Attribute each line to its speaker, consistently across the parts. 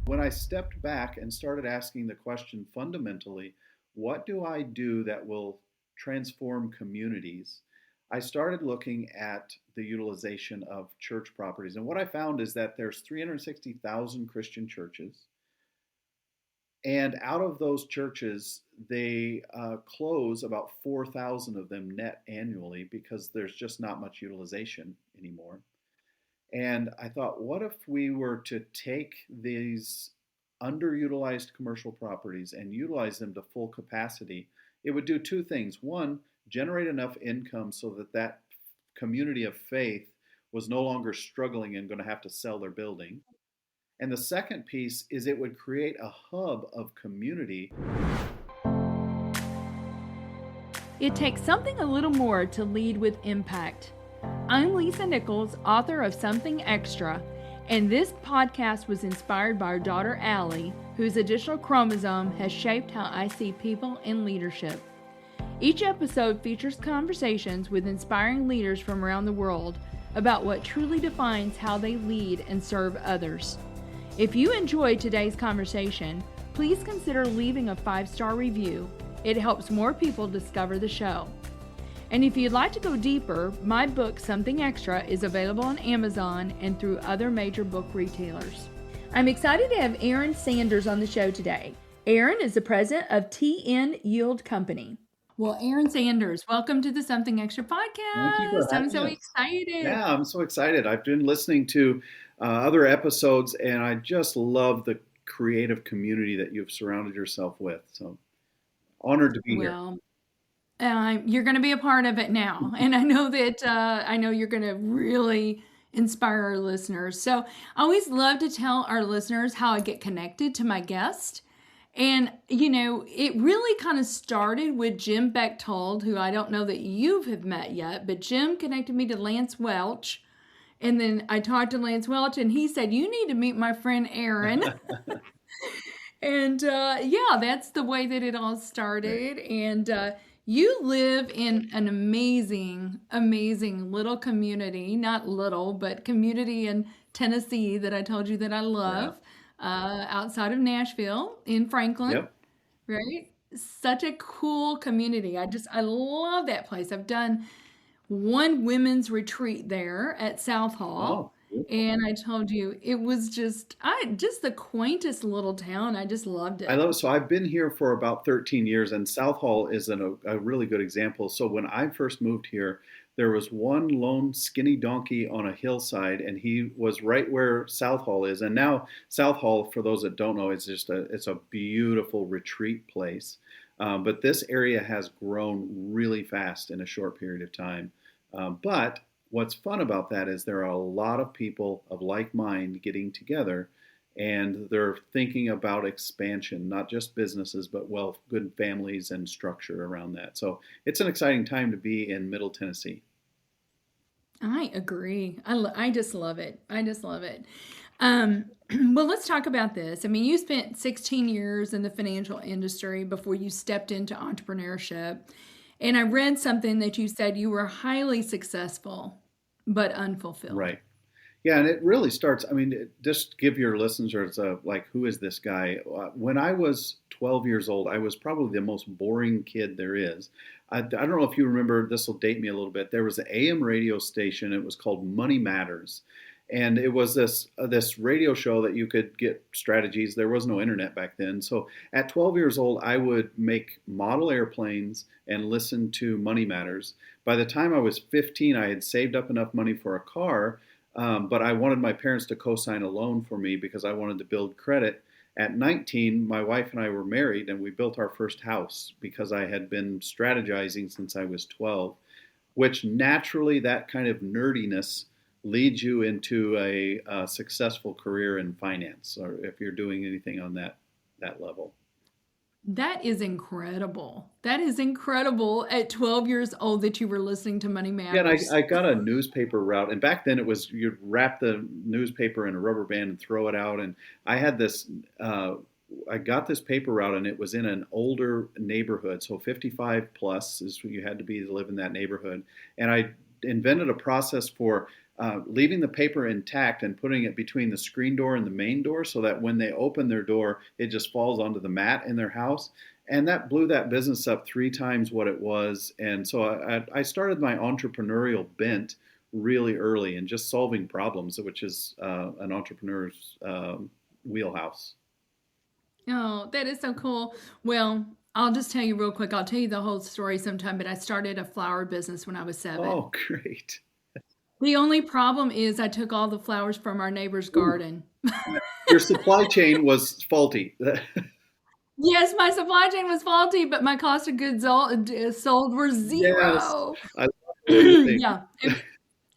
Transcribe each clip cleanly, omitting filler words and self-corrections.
Speaker 1: When I stepped back and started asking the question fundamentally, what do I do that will transform communities? I started looking at the utilization of church properties. And what I found is that there's 360,000 Christian churches. And out of those churches, they close about 4,000 of them net annually because there's just not much utilization anymore. And I thought, what if we were to take these underutilized commercial properties and utilize them to full capacity? It would do two things. One, generate enough income so that that community of faith was no longer struggling and going to have to sell their building. And the second piece is it would create a hub of community.
Speaker 2: It takes something a little more to lead with impact. I'm Lisa Nichols, author of Something Extra, and this podcast was inspired by our daughter Allie, whose additional chromosome has shaped how I see people and leadership. Each episode features conversations with inspiring leaders from around the world about what truly defines how they lead and serve others. If you enjoyed today's conversation, please consider leaving a 5-star review. It helps more people discover the show. And if you'd like to go deeper, my book, Something Extra, is available on Amazon and through other major book retailers. I'm excited to have Aaron Sanders on the show today. Aaron is the president of TN Yield Company. Well, Aaron Sanders, welcome to the Something Extra podcast. I'm so excited.
Speaker 1: Yeah, I'm so excited. I've been listening to other episodes, and I just love the creative community that you've surrounded yourself with. So honored to be here.
Speaker 2: You're going to be a part of it now. And I know that you're going to really inspire our listeners. So I always love to tell our listeners how I get connected to my guest. And, it really kind of started with Jim Bechtold, who I don't know that you have met yet, but Jim connected me to Lance Welch. And then I talked to Lance Welch, and he said, you need to meet my friend Aaron. And that's the way that it all started. And you live in an amazing, amazing little community, not little, but community in Tennessee that I told you that I love, outside of Nashville in Franklin.
Speaker 1: Yep.
Speaker 2: Right? Such a cool community. I love that place. I've done one women's retreat there at South Hall.
Speaker 1: Oh.
Speaker 2: And I told you, it was just the quaintest little town. I just loved it.
Speaker 1: I love it. So I've been here for about 13 years, and South Hall is a really good example. So when I first moved here, there was one lone skinny donkey on a hillside, and he was right where South Hall is. And now South Hall, for those that don't know, it's a beautiful retreat place. But this area has grown really fast in a short period of time. But what's fun about that is there are a lot of people of like mind getting together, and they're thinking about expansion, not just businesses, but good families and structure around that. So it's an exciting time to be in Middle Tennessee.
Speaker 2: I agree. I just love it. I just love it. Well, let's talk about this. I mean, you spent 16 years in the financial industry before you stepped into entrepreneurship. And I read something that you said you were highly successful, but unfulfilled.
Speaker 1: Right. Yeah, and it really starts, just give your listeners who is this guy? When I was 12 years old, I was probably the most boring kid there is. I don't know if you remember, this will date me a little bit. There was an AM radio station. It was called Money Matters. And it was this radio show that you could get strategies. There was no internet back then. So at 12 years old, I would make model airplanes and listen to Money Matters. By the time I was 15, I had saved up enough money for a car, but I wanted my parents to co-sign a loan for me because I wanted to build credit. At 19, my wife and I were married, and we built our first house because I had been strategizing since I was 12, which naturally that kind of nerdiness leads you into a successful career in finance, or if you're doing anything on that level.
Speaker 2: That is incredible. That is incredible at 12 years old that you were listening to Money Matters.
Speaker 1: Yeah, and I got a newspaper route. And back then it was, you'd wrap the newspaper in a rubber band and throw it out. And I had this, I got this paper route, and it was in an older neighborhood. So 55 plus is what you had to be to live in that neighborhood. And I invented a process for leaving the paper intact and putting it between the screen door and the main door so that when they open their door, it just falls onto the mat in their house. And that blew that business up 3 times what it was. And so I started my entrepreneurial bent really early and just solving problems, which is an entrepreneur's wheelhouse.
Speaker 2: Oh, that is so cool. Well, I'll just tell you real quick. I'll tell you the whole story sometime, but I started a flower business when I was 7.
Speaker 1: Oh, great.
Speaker 2: The only problem is I took all the flowers from our neighbor's
Speaker 1: Ooh,
Speaker 2: garden.
Speaker 1: your supply chain was faulty.
Speaker 2: Yes, my supply chain was faulty, but my cost of goods sold were
Speaker 1: Yes,
Speaker 2: 0.
Speaker 1: I love everything.
Speaker 2: Yeah,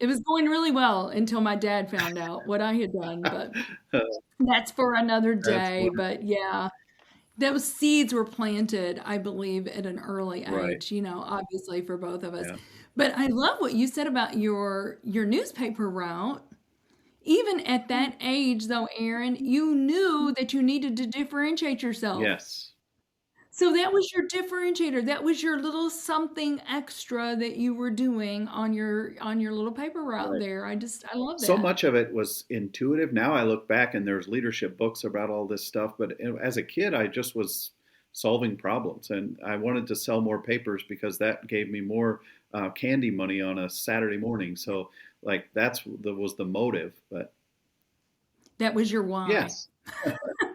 Speaker 2: it was going really well until my dad found out what I had done, but that's for another
Speaker 1: That's
Speaker 2: day.
Speaker 1: wonderful.
Speaker 2: But yeah, those seeds were planted, I believe, at an early
Speaker 1: Right.
Speaker 2: age, obviously for both of us.
Speaker 1: Yeah.
Speaker 2: But I love what you said about your newspaper route. Even at that age, though, Aaron, you knew that you needed to differentiate yourself.
Speaker 1: Yes.
Speaker 2: So that was your differentiator. That was your little something extra that you were doing on your little paper route
Speaker 1: Right.
Speaker 2: there. I love
Speaker 1: So
Speaker 2: that.
Speaker 1: much of it was intuitive. Now I look back and there's leadership books about all this stuff. But as a kid, I just was solving problems and I wanted to sell more papers because that gave me more candy money on a Saturday morning. So, like, that was the motive. But
Speaker 2: That was your why.
Speaker 1: yes.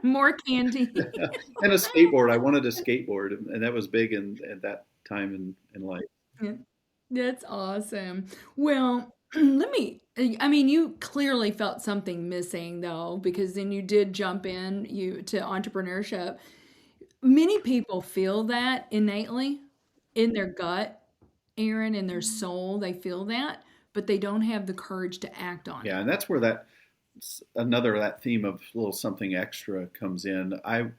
Speaker 2: More candy.
Speaker 1: And a skateboard. I wanted a skateboard, and that was big at that time in life.
Speaker 2: Yeah, that's awesome. Well, I mean, you clearly felt something missing though, because then you did jump in you to entrepreneurship. Many people feel that innately in their gut, Aaron, in their soul, they feel that, but they don't have the courage to act on
Speaker 1: Yeah,
Speaker 2: it.
Speaker 1: and that's where that theme of little something extra comes in. I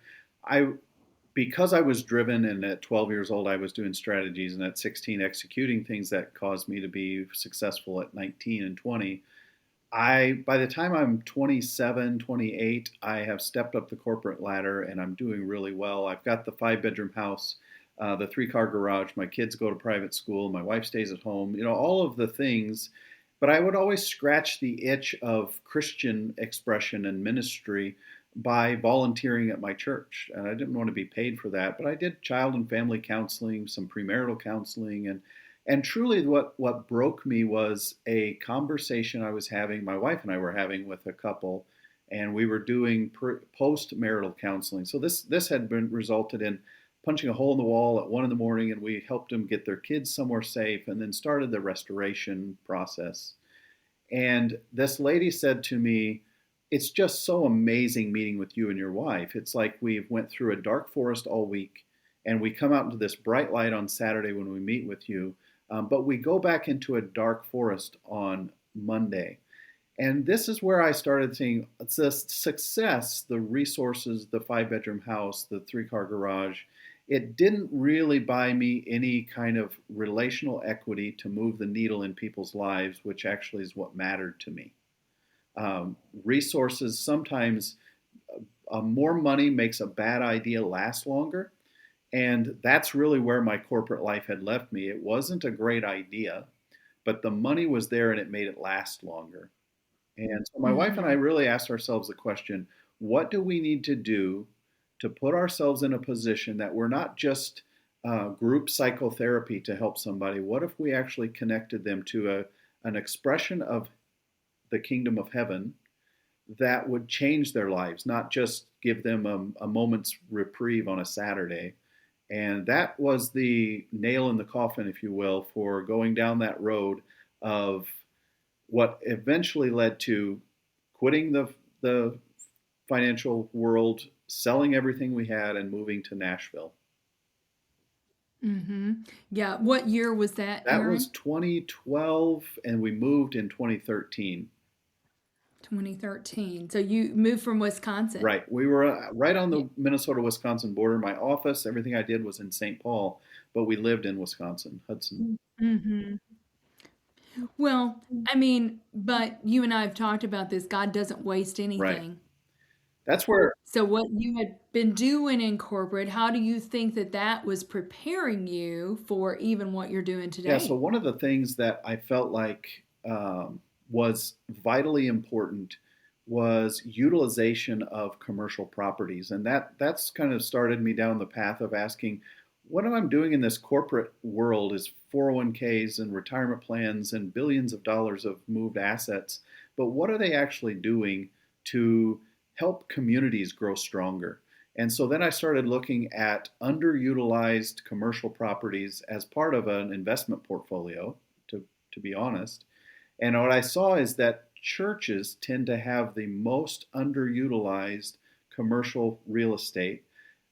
Speaker 1: because I was driven, and at 12 years old I was doing strategies, and at 16 executing things that caused me to be successful at 19 and 20. I By the time I'm 27, 28, I have stepped up the corporate ladder and I'm doing really well. I've got the 5 bedroom house, the 3 car garage. My kids go to private school. My wife stays at home. All of the things. But I would always scratch the itch of Christian expression and ministry by volunteering at my church. And I didn't want to be paid for that, but I did child and family counseling, some premarital counseling, and truly what broke me was a conversation I was having, my wife and I were having with a couple, and we were doing post-marital counseling. So this had been resulted in punching a hole in the wall at 1 in the morning, and we helped them get their kids somewhere safe, and then started the restoration process. And this lady said to me, "It's just so amazing meeting with you and your wife. It's like we've went through a dark forest all week, and we come out into this bright light on Saturday when we meet with you, but we go back into a dark forest on Monday." And this is where I started seeing the success, the resources, the 5 bedroom house, the 3 car garage. It didn't really buy me any kind of relational equity to move the needle in people's lives, which actually is what mattered to me. Resources sometimes, more money makes a bad idea last longer. And that's really where my corporate life had left me. It wasn't a great idea, but the money was there and it made it last longer. And so my wife and I
Speaker 2: Hmm.
Speaker 1: really asked ourselves the question, what do we need to do to put ourselves in a position that we're not just group psychotherapy to help somebody? What if we actually connected them to an expression of the kingdom of heaven that would change their lives, not just give them a moment's reprieve on a Saturday? And that was the nail in the coffin, if you will, for going down that road of what eventually led to quitting the financial world, selling everything we had, and moving to Nashville.
Speaker 2: Hmm. Yeah. What year was that,
Speaker 1: That was
Speaker 2: Aaron?
Speaker 1: 2012, and we moved in 2013.
Speaker 2: 2013. So you moved from Wisconsin.
Speaker 1: Right. We were right on
Speaker 2: Yeah.
Speaker 1: the Minnesota Wisconsin border. My office, everything I did was in St. Paul, but we lived in Wisconsin, Hudson.
Speaker 2: Hmm. Well, I mean, but you and I have talked about this. God doesn't waste
Speaker 1: Right.
Speaker 2: anything.
Speaker 1: That's where,
Speaker 2: So, what you had been doing in corporate, how do you think that that was preparing you for even what you're doing
Speaker 1: yeah. So
Speaker 2: today?
Speaker 1: one of the things that I felt like was vitally important was utilization of commercial properties. And that's kind of started me down the path of asking, what am I doing in this corporate world is 401ks and retirement plans and billions of dollars of moved assets, but what are they actually doing to help communities grow stronger? And so then I started looking at underutilized commercial properties as part of an investment portfolio, to be honest. And what I saw is that churches tend to have the most underutilized commercial real estate.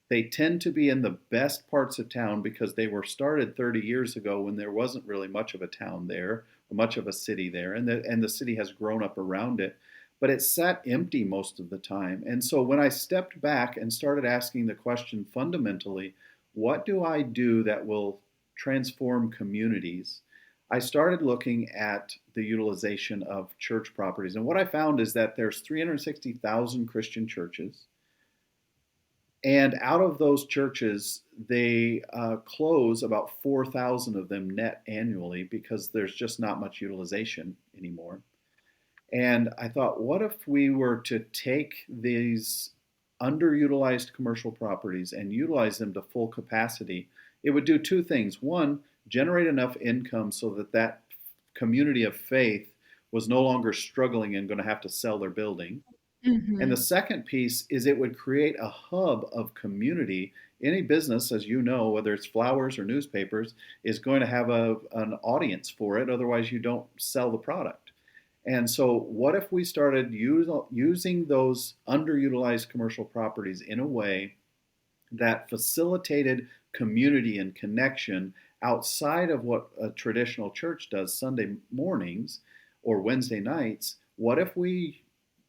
Speaker 1: They tend to be in the best parts of town because they were started 30 years ago when there wasn't really much of a town there, or much of a city there, and the city has grown up around it. But it sat empty most of the time. And so when I stepped back and started asking the question fundamentally, what do I do that will transform communities? I started looking at the utilization of church properties. And what I found is that there's 360,000 Christian churches. And out of those churches, they close about 4,000 of them net annually because there's just not much utilization anymore. And I thought, what if we were to take these underutilized commercial properties and utilize them to full capacity? It would do two things. One, generate enough income so that that community of faith was no longer struggling and going to have to sell their building. And the
Speaker 2: Mm-hmm.
Speaker 1: second piece is it would create a hub of community. Any business, as you know, whether it's flowers or newspapers, is going to have an audience for it. Otherwise, you don't sell the product. And so, what if we started using those underutilized commercial properties in a way that facilitated community and connection outside of what a traditional church does Sunday mornings or Wednesday nights? What if we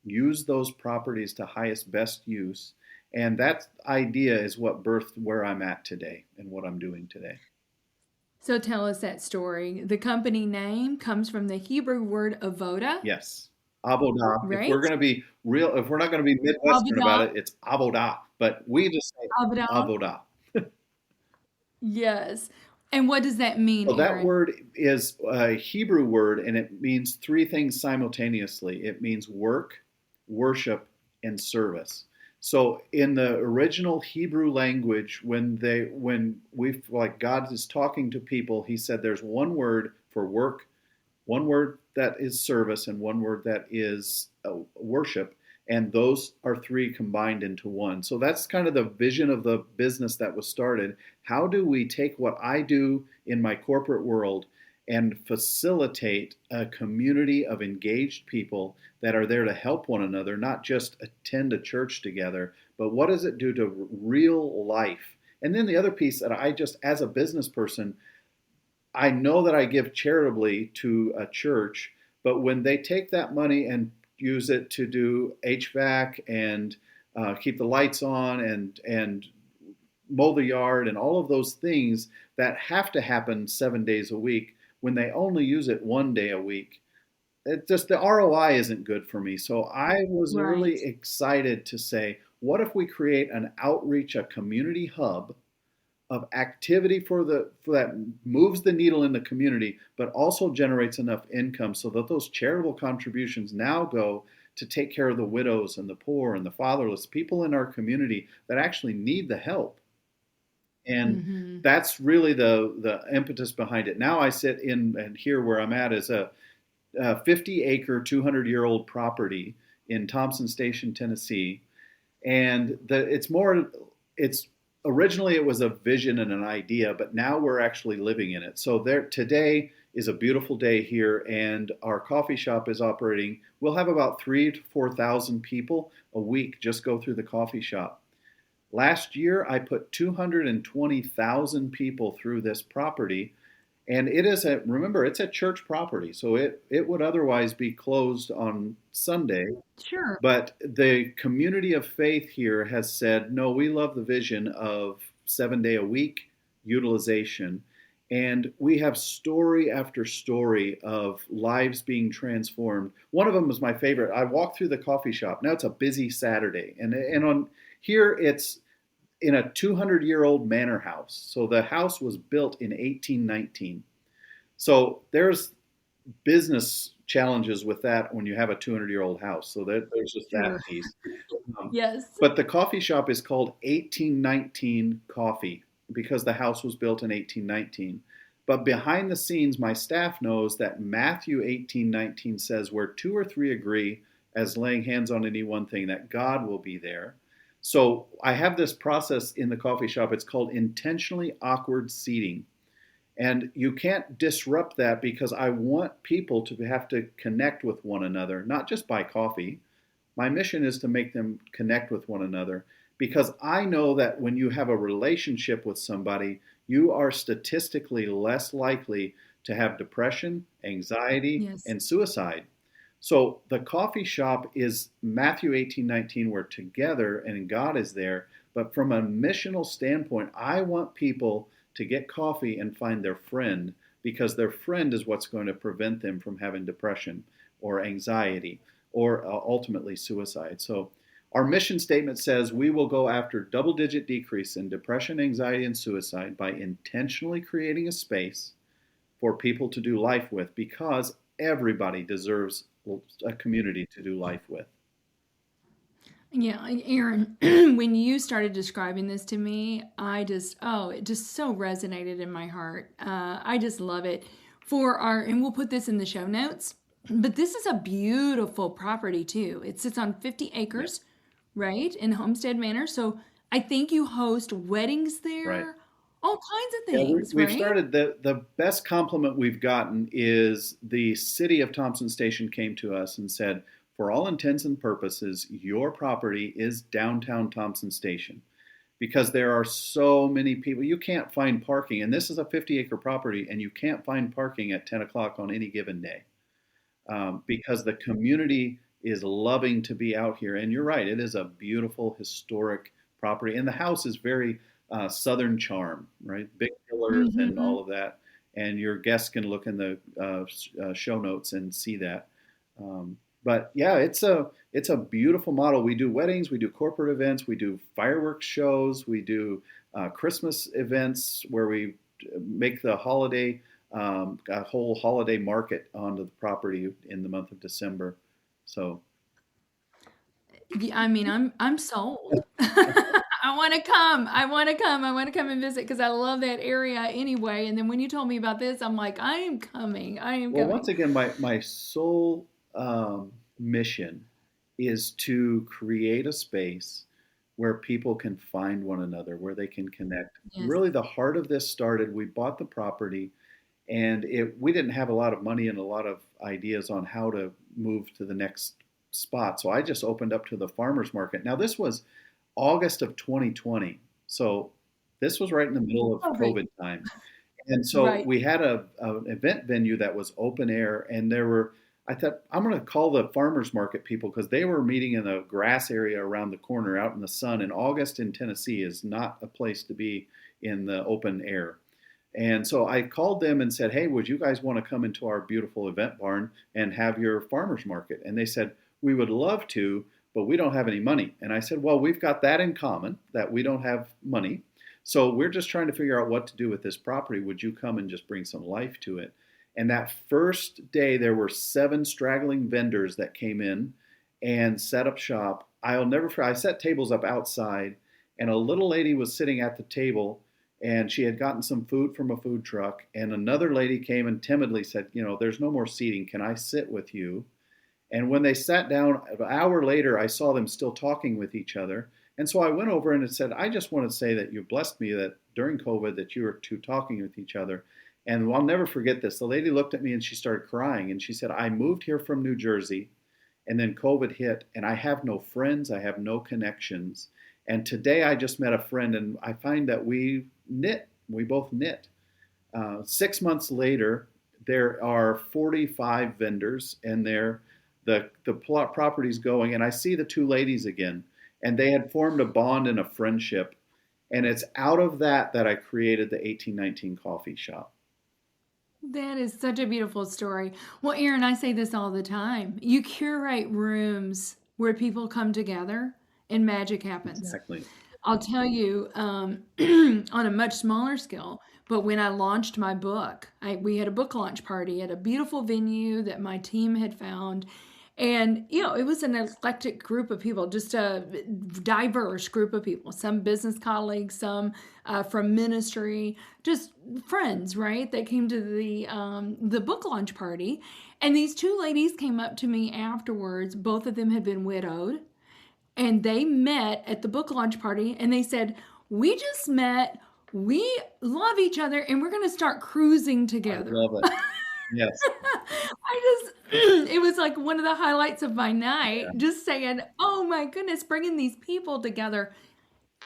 Speaker 1: use those properties to highest best use? And that idea is what birthed where I'm at today and what I'm doing today.
Speaker 2: So tell us that story. The company name comes from the Hebrew word avoda,
Speaker 1: Yes. Avoda. If we're
Speaker 2: right?
Speaker 1: going to be real, if we're not going to be Midwestern about
Speaker 2: Avoda,
Speaker 1: it, it's Avoda. But we just say
Speaker 2: avoda.
Speaker 1: Avoda.
Speaker 2: Yes. And what does that mean,
Speaker 1: So that
Speaker 2: Aaron?
Speaker 1: word is a Hebrew word, and it means three things simultaneously. It means work, worship, and service. So in the original Hebrew language, when we like God is talking to people, He said there's one word for work, one word that is service, and one word that is worship. And those are three combined into one. So that's kind of the vision of the business that was started. How do we take what I do in my corporate world and facilitate a community of engaged people that are there to help one another, not just attend a church together, but what does it do to real life? And then the other piece that I just, as a business person, I know that I give charitably to a church, but when they take that money and use it to do HVAC and keep the lights on and mow the yard and all of those things that have to happen 7 days a week, when they only use it 1 day a week, it just the ROI isn't good for me. So I was
Speaker 2: Right.
Speaker 1: really excited to say, what if we create an outreach, a community hub of activity for that moves the needle in the community, but also generates enough income so that those charitable contributions now go to take care of the widows and the poor and the fatherless, people in our community that actually need the help. And
Speaker 2: Mm-hmm.
Speaker 1: that's really the impetus behind it. Now I sit in and here where I'm at is a 50-acre, 200-year-old property in Thompson Station, Tennessee, and it's originally it was a vision and an idea, but now we're actually living in it. So there today is a beautiful day here, and our coffee shop is operating. We'll have about 3 to 4,000 people a week just go through the coffee shop. Last year I put 220,000 people through this property, and it is a remember it's a church property, so it would otherwise be closed on Sunday.
Speaker 2: Sure.
Speaker 1: But the community of faith here has said, no, we love the vision of 7 day a week utilization. And we have story after story of lives being transformed. One of them is my favorite. I walked through the coffee shop. Now it's a busy Saturday. And on here it's in a 200-year-old manor house. So the house was built in 1819. So there's business challenges with that when you have a 200-year-old house. So there's just that
Speaker 2: Sure.
Speaker 1: piece. Um,
Speaker 2: Yes.
Speaker 1: but the coffee shop is called 1819 Coffee because the house was built in 1819. But behind the scenes, my staff knows that Matthew 18:19 says, "Where two or three agree as laying hands on any one thing, that God will be there." So I have this process in the coffee shop. It's called intentionally awkward seating. And you can't disrupt that because I want people to have to connect with one another, not just by coffee. My mission is to make them connect with one another because I know that when you have a relationship with somebody, you are statistically less likely to have depression, anxiety,
Speaker 2: Yes.
Speaker 1: and suicide. So the coffee shop is Matthew 18:19, we're together and God is there. But from a missional standpoint, I want people to get coffee and find their friend because their friend is what's going to prevent them from having depression or anxiety or ultimately suicide. So our mission statement says we will go after double-digit decrease in depression, anxiety, and suicide by intentionally creating a space for people to do life with because everybody deserves a community to do life with.
Speaker 2: Yeah, and Aaron, when you started describing this to me, it just so resonated in my heart. I just love it. And we'll put this in the show notes, but this is a beautiful property too. It sits on 50
Speaker 1: Yeah,
Speaker 2: acres, right, in Homestead Manor. So I think you host weddings
Speaker 1: right.
Speaker 2: there, all kinds of
Speaker 1: Yeah,
Speaker 2: things,
Speaker 1: we've
Speaker 2: right?
Speaker 1: started. The best compliment we've gotten is the city of Thompson Station came to us and said, for all intents and purposes, your property is downtown Thompson Station because there are so many people. You can't find parking, and this is a 50-acre property, and you can't find parking at 10 o'clock on any given day because the community is loving to be out here. And you're right, it is a beautiful historic property, and the house is very Southern charm, right? Big pillars and
Speaker 2: Mm-hmm.
Speaker 1: all of that. And your guests can look in the show notes and see that. But yeah, it's a beautiful model. We do weddings, we do corporate events, we do fireworks shows, we do Christmas events where we make the holiday a whole holiday market onto the property in the month of December. So
Speaker 2: Yeah, I mean, I'm sold. I want to come. I want to come. I want to come and visit because I love that area anyway. And then when you told me about this, I'm like, I am coming. I am
Speaker 1: well, once
Speaker 2: coming.
Speaker 1: again, my sole mission is to create a space where people can find one another, where they can connect.
Speaker 2: Yes.
Speaker 1: Really, the heart of this started. We bought the property, and we didn't have a lot of money and a lot of ideas on how to move to the next spot. So I just opened up to the farmers market. Now this was August of 2020, so this was right in the middle of
Speaker 2: COVID.
Speaker 1: COVID time. And so
Speaker 2: Right.
Speaker 1: we had an event venue that was open air, and I thought, I'm going to call the farmers market people because they were meeting in a grass area around the corner out in the sun. And August in Tennessee is not a place to be in the open air. And so I called them and said, hey, would you guys want to come into our beautiful event barn and have your farmers market? And they said, we would love to, but we don't have any money. And I said, well, we've got that in common, that we don't have money. So we're just trying to figure out what to do with this property. Would you come and just bring some life to it? And that first day, there were 7 straggling vendors that came in and set up shop. I'll never forget, I set tables up outside, and a little lady was sitting at the table, and she had gotten some food from a food truck. And another lady came and timidly said, there's no more seating. Can I sit with you? And when they sat down, an hour later, I saw them still talking with each other. And so I went over and said, I just want to say that you blessed me that during COVID that you were two talking with each other. And I'll never forget this. The lady looked at me and she started crying. And she said, I moved here from New Jersey and then COVID hit and I have no friends. I have no connections. And today I just met a friend and I find that we knit. We both knit. 6 months later, there are 45 vendors, and the property's going. And I see the two ladies again, and they had formed a bond and a friendship. And it's out of that I created the 1819 coffee shop.
Speaker 2: That is such a beautiful story. Well, Aaron, I say this all the time. You curate rooms where people come together and magic happens.
Speaker 1: Exactly.
Speaker 2: I'll tell you, on a much smaller scale, but when I launched my book, we had a book launch party at a beautiful venue that my team had found. And, it was an eclectic group of people, just a diverse group of people, some business colleagues, some from ministry, just friends, right? That came to the book launch party. And these two ladies came up to me afterwards. Both of them had been widowed, and they met at the book launch party, and they said, "We just met, we love each other, and we're going to start cruising
Speaker 1: I
Speaker 2: together."
Speaker 1: love it. Yes.
Speaker 2: It was like one of the highlights of my night,
Speaker 1: Yeah.
Speaker 2: just saying, "Oh my goodness, bringing these people together,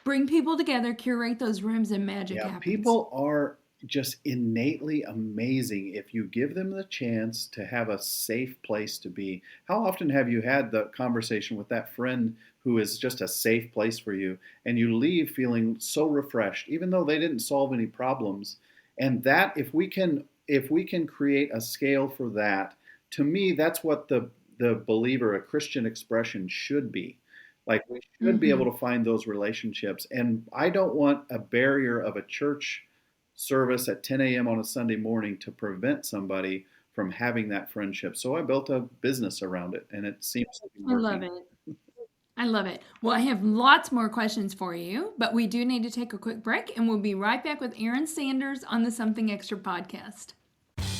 Speaker 2: bring people together, curate those rooms, and magic
Speaker 1: Yeah,
Speaker 2: happens."
Speaker 1: people are just innately amazing if you give them the chance to have a safe place to be. How often have you had the conversation with that friend who is just a safe place for you and you leave feeling so refreshed even though they didn't solve any problems? And that if we can create a scale for that, to me that's what the believer, a Christian expression should be. Like we should be able
Speaker 2: Mm-hmm.
Speaker 1: to find those relationships. And I don't want a barrier of a church service at 10 a.m. on a Sunday morning to prevent somebody from having that friendship. So I built a business around it, and it seems to be
Speaker 2: I love
Speaker 1: working.
Speaker 2: it. I love it. Well, I have lots more questions for you, but we do need to take a quick break, and we'll be right back with Aaron Sanders on the Something Extra podcast.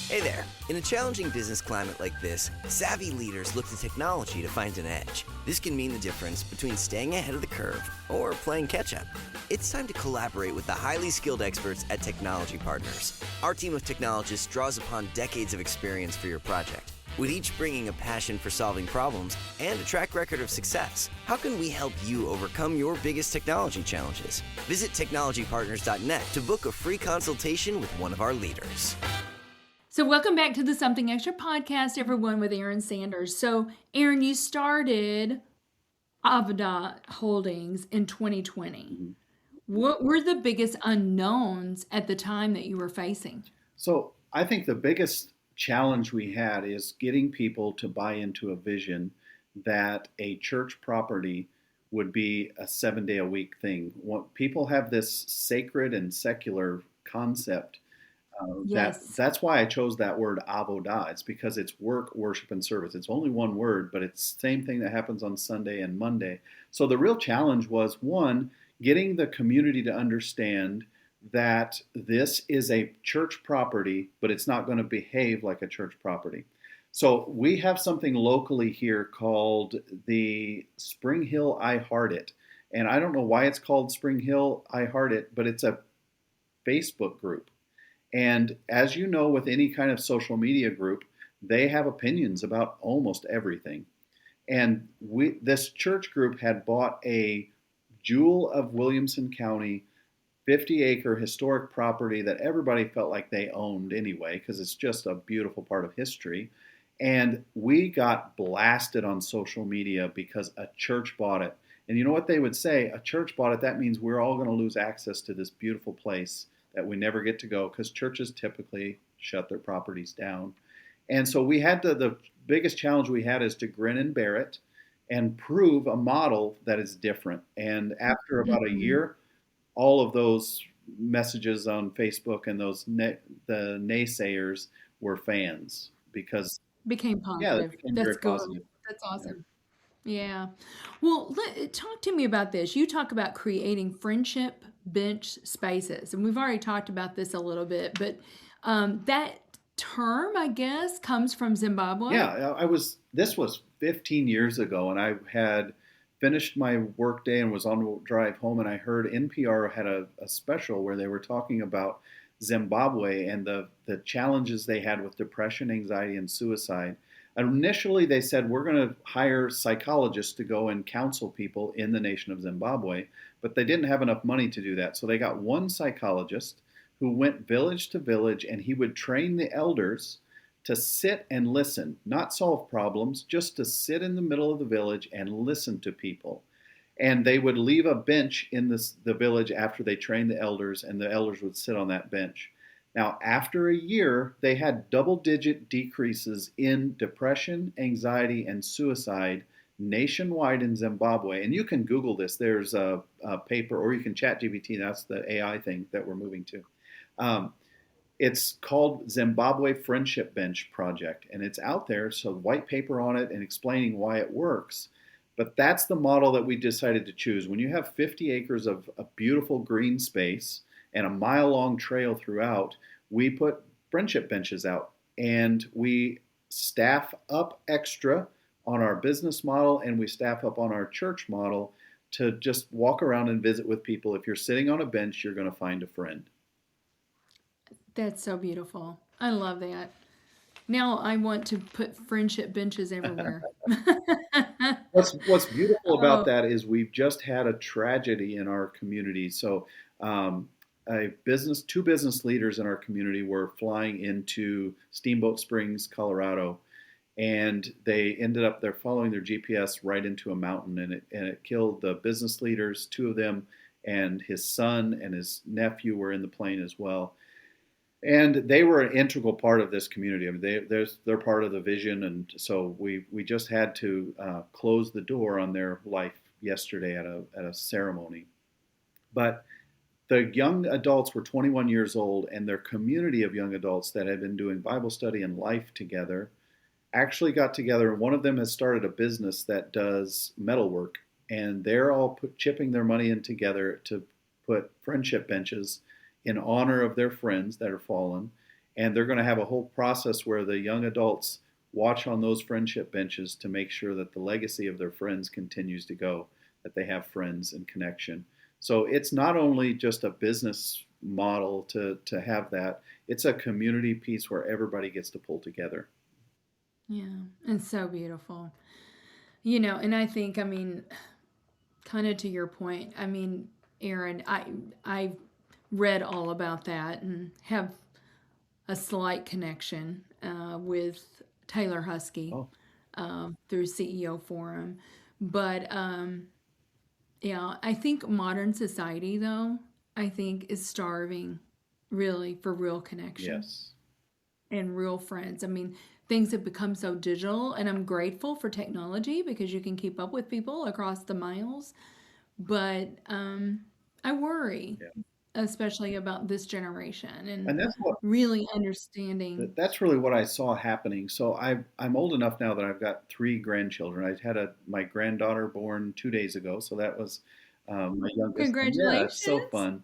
Speaker 3: Hey there. In a challenging business climate like this, savvy leaders look to technology to find an edge. This can mean the difference between staying ahead of the curve or playing catch up. It's time to collaborate with the highly skilled experts at Technology Partners. Our team of technologists draws upon decades of experience for your project, with each bringing a passion for solving problems and a track record of success. How can we help you overcome your biggest technology challenges? Visit technologypartners.net to book a free consultation with one of our leaders.
Speaker 2: So, welcome back to the Something Extra podcast, everyone, with Aaron Sanders. So, Aaron, you started Avoda Holdings in 2020.
Speaker 1: Mhm.
Speaker 2: What were the biggest unknowns at the time that you were facing?
Speaker 1: So I think the biggest challenge we had is getting people to buy into a vision that a church property would be a 7 day a week thing. People have this sacred and secular concept.
Speaker 2: Yes.
Speaker 1: That's why I chose that word avodah. It's because it's work, worship, and service. It's only one word, but it's the same thing that happens on Sunday and Monday. So the real challenge was, one, getting the community to understand that this is a church property, but it's not going to behave like a church property. So we have something locally here called the Spring Hill I Heart It. And I don't know why it's called Spring Hill I Heart It, but it's a Facebook group. And as you know, with any kind of social media group, they have opinions about almost everything. And this church group had bought a jewel of Williamson County, 50-acre historic property that everybody felt like they owned anyway, because it's just a beautiful part of history. And we got blasted on social media because a church bought it. And you know what they would say? A church bought it. That means we're all going to lose access to this beautiful place that we never get to go, because churches typically shut their properties down. And so the biggest challenge we had is to grin and bear it and prove a model that is different. And after about a
Speaker 2: Mhm.
Speaker 1: year, all of those messages on Facebook and the naysayers were fans, because
Speaker 2: Became
Speaker 1: yeah, it
Speaker 2: positive.
Speaker 1: became
Speaker 2: That's
Speaker 1: very
Speaker 2: good.
Speaker 1: positive.
Speaker 2: That's
Speaker 1: Yeah.
Speaker 2: awesome. Yeah. Well, talk to me about this. You talk about creating friendship bench spaces, and we've already talked about this a little bit, but that term, I guess, comes from Zimbabwe.
Speaker 1: Yeah, this was 15 years ago, and I had finished my workday and was on the drive home, and I heard NPR had a special where they were talking about Zimbabwe and the challenges they had with depression, anxiety, and suicide. Initially, they said, we're going to hire psychologists to go and counsel people in the nation of Zimbabwe, but they didn't have enough money to do that. So they got one psychologist who went village to village, and he would train the elders to sit and listen, not solve problems, just to sit in the middle of the village and listen to people. And they would leave a bench in the village after they trained the elders, and the elders would sit on that bench. Now, after a year, they had double digit decreases in depression, anxiety, and suicide nationwide in Zimbabwe. And you can Google this. There's a paper, or you can chat GPT. That's the AI thing that we're moving to. Um, it's called Zimbabwe Friendship Bench Project, and it's out there. So white paper on it and explaining why it works. But that's the model that we decided to choose. When you have 50 acres of a beautiful green space and a mile-long trail throughout, we put friendship benches out, and we staff up extra on our business model, and we staff up on our church model to just walk around and visit with people. If you're sitting on a bench, you're going to find a friend.
Speaker 2: That's so beautiful. I love that. Now I want to put friendship benches everywhere.
Speaker 1: What's beautiful about
Speaker 2: Oh,
Speaker 1: that is we've just had a tragedy in our community. So, two business leaders in our community were flying into Steamboat Springs, Colorado, and they ended up they're following their GPS right into a mountain, and it killed the business leaders, two of them, and his son and his nephew were in the plane as well. And they were an integral part of this community. I mean, they're part of the vision, and so we just had to close the door on their life yesterday at a ceremony. But the young adults were 21 years old, and their community of young adults that had been doing Bible study and life together actually got together. One of them has started a business that does metalwork, and they're all chipping their money in together to put friendship benches in honor of their friends that are fallen. And they're going to have a whole process where the young adults watch on those friendship benches to make sure that the legacy of their friends continues to go, that they have friends and connection. So it's not only just a business model to have that, it's a community piece where everybody gets to pull together.
Speaker 2: yeah, it's so beautiful. And I think, I mean, kind of to your point, I mean, Aaron, I've read all about that and have a slight connection with Taylor Husky
Speaker 1: Oh,
Speaker 2: through CEO Forum. But yeah, I think modern society, though, I think is starving really for real connection
Speaker 1: yes.
Speaker 2: and real friends. I mean, things have become so digital, and I'm grateful for technology because you can keep up with people across the miles. But I worry,
Speaker 1: Yeah.
Speaker 2: especially about this generation and
Speaker 1: And
Speaker 2: really understanding.
Speaker 1: that's really what I saw happening. So I'm old enough now that I've got three grandchildren. I had my granddaughter born 2 days ago, so that was my youngest. And yeah, it's so
Speaker 2: Congratulations.
Speaker 1: fun.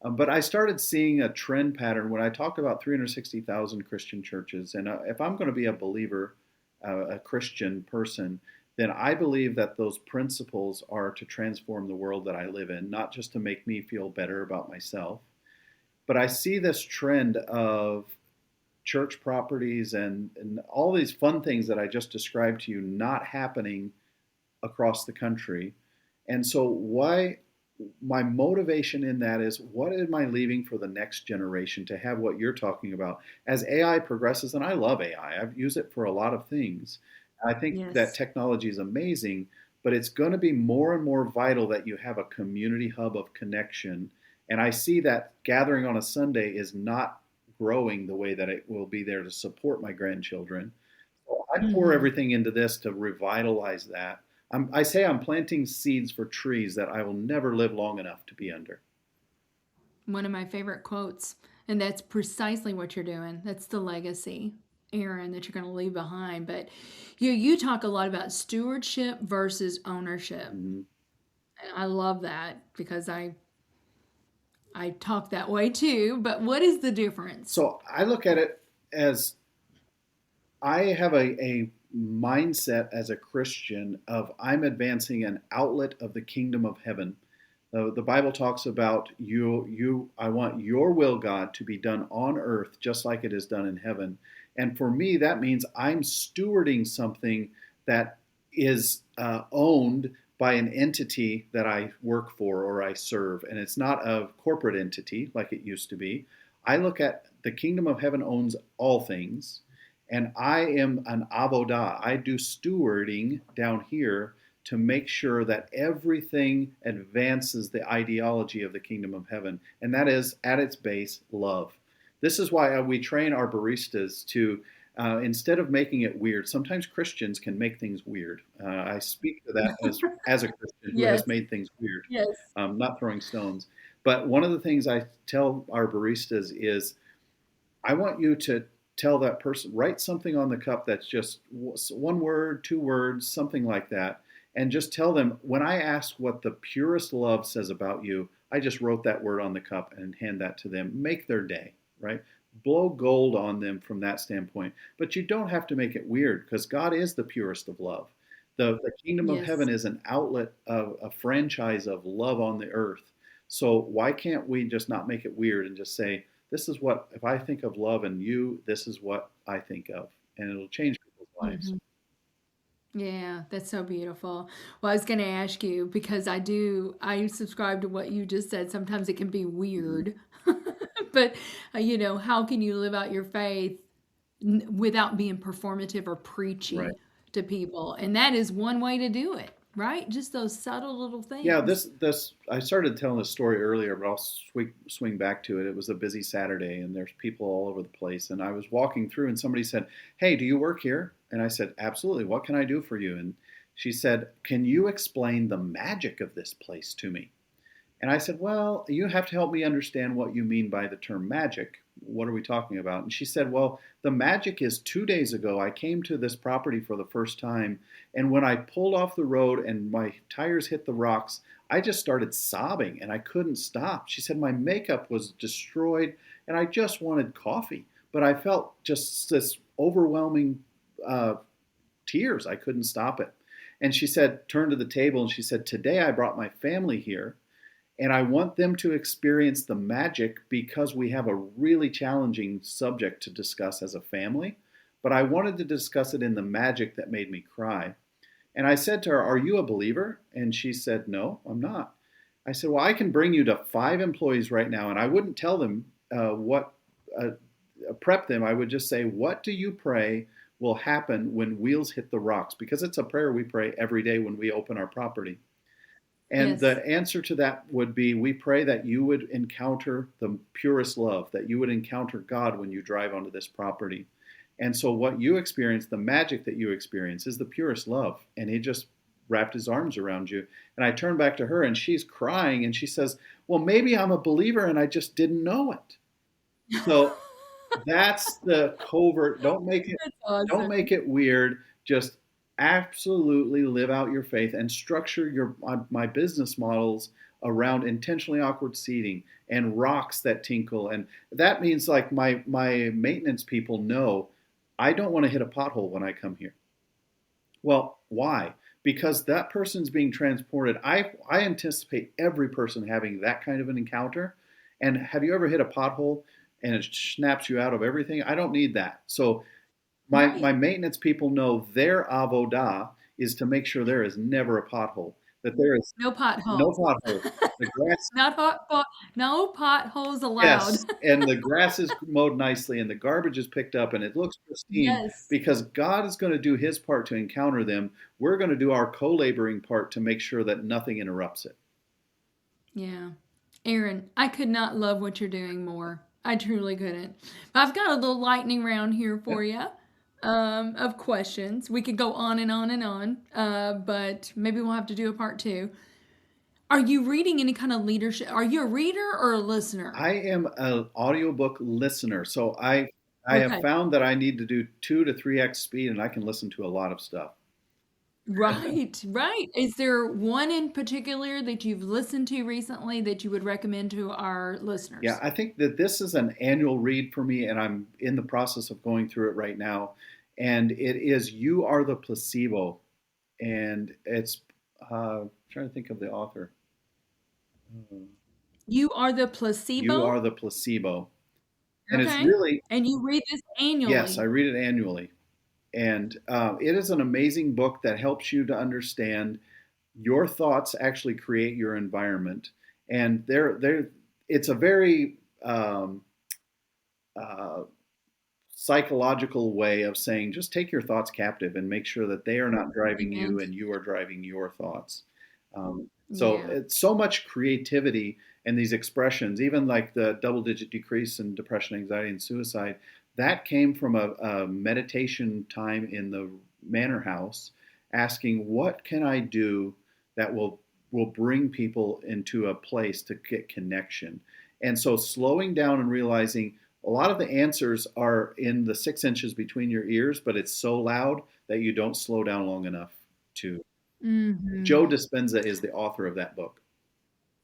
Speaker 1: But I started seeing a trend pattern when I talked about 360,000 Christian churches. And if I'm going to be a believer, a Christian person, then I believe that those principles are to transform the world that I live in, not just to make me feel better about myself. But I see this trend of church properties and all these fun things that I just described to you not happening across the country. And so, why my motivation in that is what am I leaving for the next generation to have what you're talking about as AI progresses? And I love AI, I've used it for a lot of things. I think that
Speaker 2: Yes.
Speaker 1: technology is amazing, but it's going to be more and more vital that you have a community hub of connection. And I see that gathering on a Sunday is not growing the way that it will be there to support my grandchildren. So I pour
Speaker 2: Hmm.
Speaker 1: everything into this to revitalize that. I say I'm planting seeds for trees that I will never live long enough to be under.
Speaker 2: One of my favorite quotes. And that's precisely what you're doing. That's the legacy, Aaron, that you're going to leave behind. But you talk a lot about stewardship versus ownership.
Speaker 1: Mhm.
Speaker 2: And I love that because I talk that way too. But what is the difference?
Speaker 1: So I look at it as I have a mindset as a Christian of I'm advancing an outlet of the kingdom of heaven. The Bible talks about I want your will, God, to be done on earth just like it is done in heaven. And for me, that means I'm stewarding something that is owned by an entity that I work for or I serve. And it's not a corporate entity like it used to be. I look at the kingdom of heaven owns all things, and I am an Avoda. I do stewarding down here to make sure that everything advances the ideology of the kingdom of heaven. And that is, at its base, love. This is why we train our baristas to Instead of making it weird, sometimes Christians can make things weird. I speak to that as a Christian who
Speaker 2: Yes.
Speaker 1: has made things weird,
Speaker 2: Yes.
Speaker 1: not throwing stones. But one of the things I tell our baristas is I want you to tell that person, write something on the cup that's just one word, two words, something like that. And just tell them, when I ask what the purest love says about you, I just wrote that word on the cup and hand that to them. Make their day, right? Blow gold on them from that standpoint. But you don't have to make it weird because God is the purest of love. The kingdom of
Speaker 2: Yes.
Speaker 1: heaven is an outlet of a franchise of love on the earth. So why can't we just not make it weird and just say, this is what, if I think of love and you, this is what I think of. And it'll change people's lives.
Speaker 2: Mhm. Yeah, that's so beautiful. Well, I was going to ask you because I subscribe to what you just said. Sometimes it can be
Speaker 1: Mhm.
Speaker 2: weird, but how can you live out your faith without being performative or
Speaker 1: Right.
Speaker 2: preachy to people? And that is one way to do it, right? Just those subtle little
Speaker 1: Yeah,
Speaker 2: things.
Speaker 1: this I started telling this story earlier, but I'll swing back to it. It was a busy Saturday, and there's people all over the place. And I was walking through, and somebody said, "Hey, do you work here?" And I said, "Absolutely. What can I do for you?" And she said, "Can you explain the magic of this place to me?" And I said, "Well, you have to help me understand what you mean by the term magic. What are we talking about?" And she said, "Well, the magic is 2 days ago, I came to this property for the first time. And when I pulled off the road and my tires hit the rocks, I just started sobbing and I couldn't stop." She said, "My makeup was destroyed and I just wanted coffee. But I felt just this overwhelming uh, tears. I couldn't stop it." And she said, turned to the table and she said, "Today I brought my family here and I want them to experience the magic because we have a really challenging subject to discuss as a family. But I wanted to discuss it in the magic that made me cry." And I said to her, "Are you a believer?" And she said, "No, I'm not." I said, "Well, I can bring you to 5 employees right now, and I wouldn't tell them what, uh, prep them. I would just say, what do you pray will happen when wheels hit the rocks? Because it's a prayer we pray every day when we open our property. And
Speaker 2: Yes.
Speaker 1: the answer to that would be, we pray that you would encounter the purest love, that you would encounter God when you drive onto this property. And so what you experience, the magic that you experience, is the purest love." And he just wrapped his arms around you. And I turned back to her and she's crying and she says, "Well, maybe I'm a believer and I just didn't know it." So that's the covert.
Speaker 2: That's
Speaker 1: Don't
Speaker 2: awesome.
Speaker 1: make it weird. Just absolutely live out your faith and structure my business models around intentionally awkward seating and rocks that tinkle. And that means, like, my maintenance people know I don't want to hit a pothole when I come here. Well, why? Because that person's being transported. I anticipate every person having that kind of an encounter. And have you ever hit a pothole and it snaps you out of everything? I don't need that. So my
Speaker 2: Right.
Speaker 1: maintenance people know their avoda is to make sure there is never a pothole, that there is
Speaker 2: No
Speaker 1: no
Speaker 2: potholes.
Speaker 1: pothole. The grass,
Speaker 2: Not no potholes allowed.
Speaker 1: yes, and the grass is mowed nicely, and the garbage is picked up, and it looks pristine
Speaker 2: Yes.
Speaker 1: because God is going to do His part to encounter them. We're going to do our co-laboring part to make sure that nothing interrupts it.
Speaker 2: Yeah. Aaron, I could not love what you're doing more. I truly couldn't. But I've got a little lightning round here
Speaker 1: Yeah.
Speaker 2: for you of questions. We could go on and on and on, but maybe we'll have to do a part two. Are you reading any kind of leadership? Are you a reader or a listener?
Speaker 1: I am an audiobook listener, so I have
Speaker 2: Okay.
Speaker 1: found that I need to do 2 to 3x speed, and I can listen to a lot of stuff.
Speaker 2: Right, right. Is there one in particular that you've listened to recently that you would recommend to our
Speaker 1: Yeah,
Speaker 2: listeners?
Speaker 1: I think that this is an annual read for me, and I'm in the process of going through it right now. And it is "You Are the Placebo," and it's trying to think of the author. Uh,
Speaker 2: You are the
Speaker 1: "You Are
Speaker 2: placebo?
Speaker 1: the Placebo," and it's
Speaker 2: Okay.
Speaker 1: really,
Speaker 2: And you read this
Speaker 1: yes, I
Speaker 2: annually.
Speaker 1: read it annually, and it is an amazing book that helps you to understand your thoughts actually create your environment, and it's a very uh, psychological way of saying, just take your thoughts captive and make sure that they are not driving
Speaker 2: Amen.
Speaker 1: you and you are driving your thoughts. So
Speaker 2: Yeah.
Speaker 1: it's so much creativity and these expressions, even like the double digit decrease in depression, anxiety, and suicide. That came from a meditation time in the manor house, asking, what can I do that will bring people into a place to get connection? And so slowing down and realizing a lot of the answers are in the 6 inches between your ears, but it's so loud that you don't slow down long enough to. Joe
Speaker 2: Mm-hmm.
Speaker 1: Dispenza is the author of that book.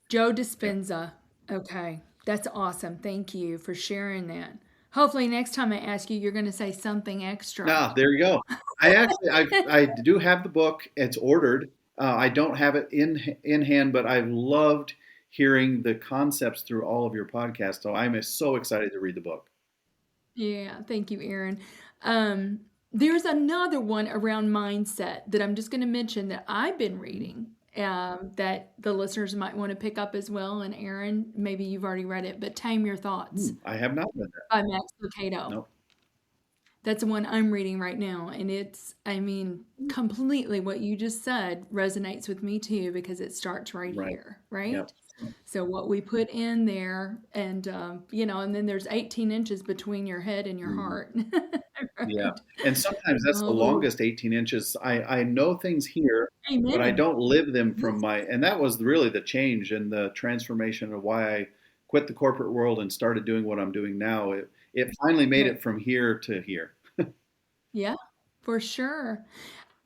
Speaker 2: Joe
Speaker 1: Yeah.
Speaker 2: Dispenza. Okay. That's awesome. Thank you for sharing that. Hopefully, next time I ask you, you're going to say something extra.
Speaker 1: Ah, there you go. I do have the book. It's ordered. I don't have it in hand, but I've loved hearing the concepts through all of your podcasts. So I'm so excited to read the book.
Speaker 2: Yeah, thank you, Aaron. Um, there's another one around mindset that I'm just going to mention that I've been reading that the listeners might want to pick up as well. And Aaron, maybe you've already read it, but Tame Your Thoughts
Speaker 1: I have not read that.
Speaker 2: by Max Lucado.
Speaker 1: No.
Speaker 2: That's the one I'm reading right now. And it's, I mean, completely what you just said resonates with me too, because it starts right
Speaker 1: Right.
Speaker 2: here, right?
Speaker 1: Yep.
Speaker 2: So what we put in there, and and then there's 18 inches between your head and your
Speaker 1: Mhm.
Speaker 2: heart.
Speaker 1: Yeah.
Speaker 2: Right.
Speaker 1: And sometimes that's the
Speaker 2: Oh,
Speaker 1: longest 18 inches. I know things here, but I
Speaker 2: amen.
Speaker 1: don't live them from
Speaker 2: Yes.
Speaker 1: and that was really the change and the transformation of why I quit the corporate world and started doing what I'm doing now. It finally made
Speaker 2: Right.
Speaker 1: it from here to here.
Speaker 2: Yeah, for sure.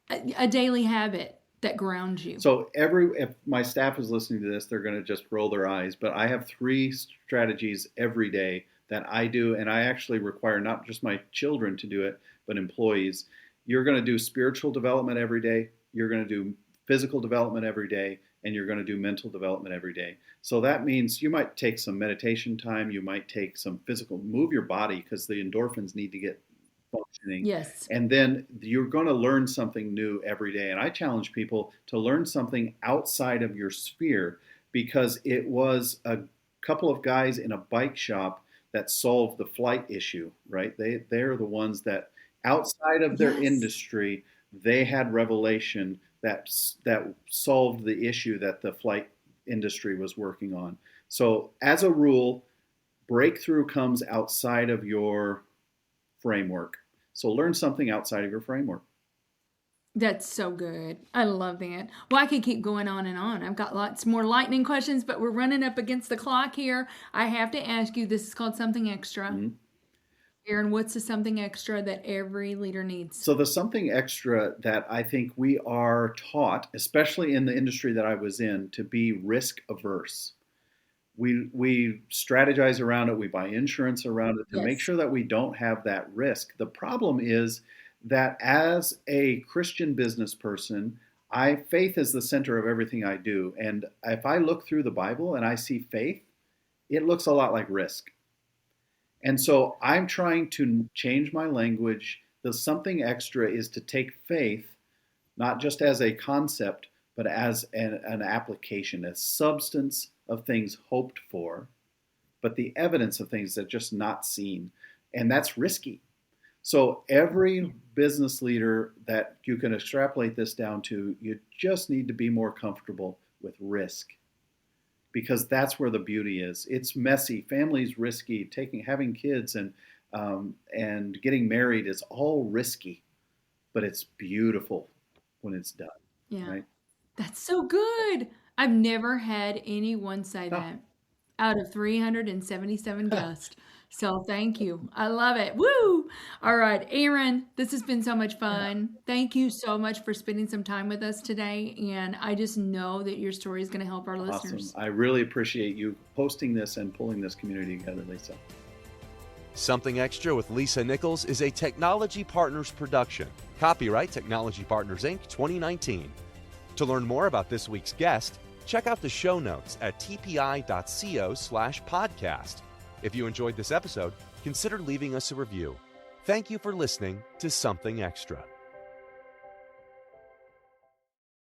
Speaker 2: A daily habit that grounds you.
Speaker 1: So if my staff is listening to this, they're going to just roll their eyes. But I have 3 strategies every day that I do, and I actually require not just my children to do it, but employees. You're going to do spiritual development every day. You're going to do physical development every day, and you're going to do mental development every day. So that means you might take some meditation time. You might take some move your body because the endorphins need to get functioning.
Speaker 2: Yes.
Speaker 1: And then you're going to learn something new every day. And I challenge people to learn something outside of your sphere because it was a couple of guys in a bike shop that solved the flight issue, right? They're the ones that outside of their
Speaker 2: Yes.
Speaker 1: industry, they had revelation that solved the issue that the flight industry was working on. So as a rule, breakthrough comes outside of your framework. So learn something outside of your framework.
Speaker 2: That's so good. I love that. Well, I could keep going on and on. I've got lots more lightning questions, but we're running up against the clock here. I have to ask you, this is called something extra.
Speaker 1: Mhm.
Speaker 2: Aaron, what's the something extra that every leader needs?
Speaker 1: So the something extra that I think we are taught, especially in the industry that I was in, to be risk averse. We strategize around it, we buy insurance around it to make
Speaker 2: Yes.
Speaker 1: sure that we don't have that risk. The problem is that as a Christian business person, faith is the center of everything I do. And if I look through the Bible and I see faith, it looks a lot like risk. And so I'm trying to change my language. The something extra is to take faith not just as a concept, but as an application, a substance of things hoped for, but the evidence of things that are just not seen. And that's risky. So every business leader that you can extrapolate this down to, you just need to be more comfortable with risk because that's where the beauty is. It's messy. Family's risky. Having kids and getting married is all risky, but it's beautiful when it's done.
Speaker 2: Yeah.
Speaker 1: Right?
Speaker 2: That's so good. I've never had anyone say
Speaker 1: Oh,
Speaker 2: that out of 377 guests. So thank you. I love it. Woo! All right, Aaron, this has been so much fun. Thank you so much for spending some time with us today. And I just know that your story is going to help our
Speaker 1: awesome.
Speaker 2: listeners.
Speaker 1: I really appreciate you hosting this and pulling this community together, Lisa.
Speaker 4: Something Extra with Lisa Nichols is a Technology Partners production. Copyright Technology Partners, Inc. 2019. To learn more about this week's guest, check out the show notes at tpi.co/podcast. If you enjoyed this episode, consider leaving us a review. Thank you for listening to Something Extra.